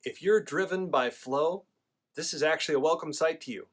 If you're driven by flow, this is actually a welcome sight to you.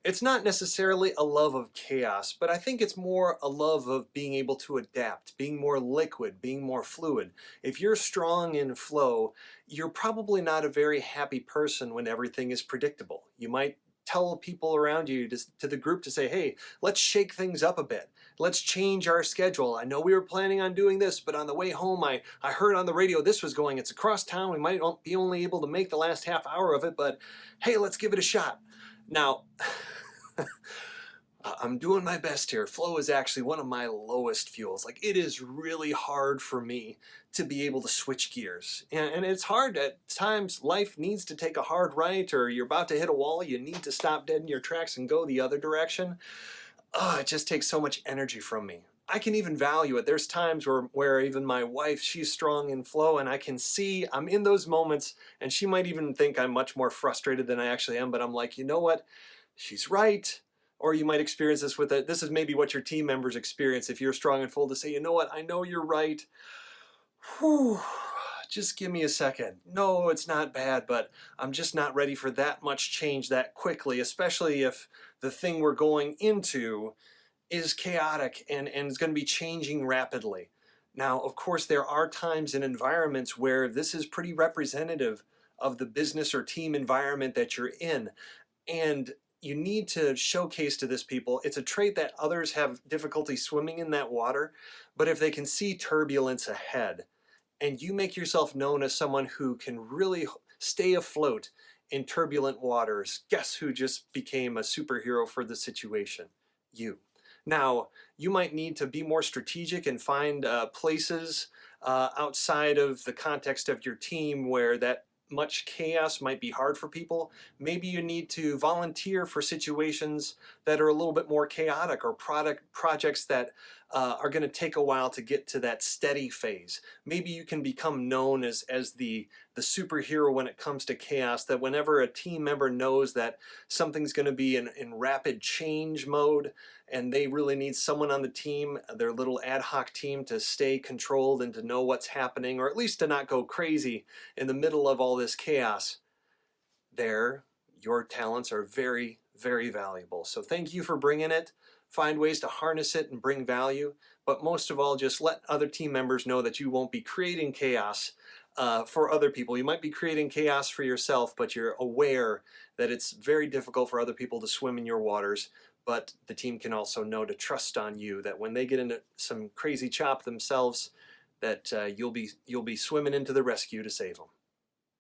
It's not necessarily a love of chaos, but I think it's more a love of being able to adapt, being more liquid, being more fluid. If you're strong in flow, you're probably not a very happy person when everything is predictable. You might tell people around you to the group to say, hey, let's shake things up a bit. Let's change our schedule. I know we were planning on doing this, but on the way home, I heard on the radio this was going. It's across town. We might be only able to make the last half hour of it, but hey, let's give it a shot. Now, I'm doing my best here. Flow is actually one of my lowest fuels. Like, it is really hard for me to be able to switch gears. And it's hard at times. Life needs to take a hard right, or you're about to hit a wall. You need to stop dead in your tracks and go the other direction. It just takes so much energy from me. I can even value it. There's times where even my wife, she's strong in flow, and I can see I'm in those moments, and she might even think I'm much more frustrated than I actually am, but I'm like, you know what? She's right. Or you might experience this with it. This is maybe what your team members experience if you're strong and full, to say, you know what, I know you're right. Whew, just give me a second. No, it's not bad, but I'm just not ready for that much change that quickly, especially if the thing we're going into is chaotic and is going to be changing rapidly. Now, of course, there are times and environments where this is pretty representative of the business or team environment that you're in. And you need to showcase to this people, it's a trait that others have difficulty swimming in that water, but if they can see turbulence ahead, and you make yourself known as someone who can really stay afloat in turbulent waters, guess who just became a superhero for the situation? You. Now, you might need to be more strategic and find places outside of the context of your team where that much chaos might be hard for people. Maybe you need to volunteer for situations that are a little bit more chaotic, or projects that are going to take a while to get to that steady phase. Maybe you can become known as the superhero when it comes to chaos, that whenever a team member knows that something's going to be in rapid change mode and they really need someone on the team, their little ad hoc team, to stay controlled and to know what's happening, or at least to not go crazy in the middle of all this chaos, there, your talents are very, very valuable. So thank you for bringing it. Find ways to harness it and bring value, but most of all, just let other team members know that you won't be creating chaos for other people. You might be creating chaos for yourself, but you're aware that it's very difficult for other people to swim in your waters. But the team can also know to trust on you, that when they get into some crazy chop themselves, that you'll be swimming into the rescue to save them.